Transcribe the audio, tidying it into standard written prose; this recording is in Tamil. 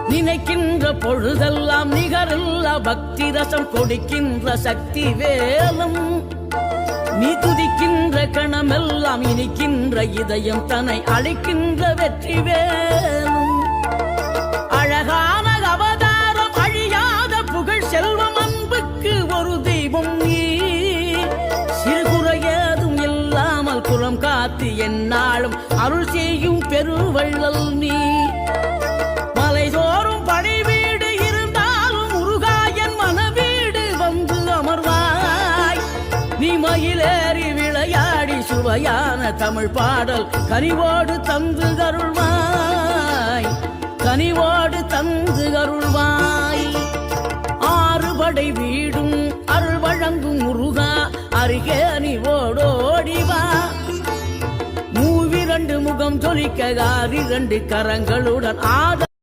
நினைக்கின்ற பொழுதெல்லாம் நிகரில்லா பக்தி ரசம் கொடுக்கின்ற சக்தி வேலும் நீ துதிக்கின்ற கணமெல்லாம் இனிக்கின்ற இதயம் தன்னை அழைக்கின்ற வெற்றி வேலும் அழகான அவதாரம் அழியாத புகழ் செல்வம் அன்புக்கு ஒரு தெய்வம் நீ சிறுகுறையதும் இல்லாமல் குலம் காத்து எந்நாளும் அருள் செய்யும் பெருவள்ளல் நீ மலைதோறும் படை வீடு இருந்தாலும் முருகாயன் மனவீடு வந்து அமர்வாய் நீ மயிலேறி விளையாடி சுவையான தமிழ் பாடல் கனிவோடு தந்து அருள்வாய் கனிவோடு தந்து அருள்வாய் ஆறுபடை வீடும் அருள் வழங்கும் முருகா அருகே அணிவோடோடிவா மூவிரண்டு முகம் தொலிக்க 6 கரங்களுடன்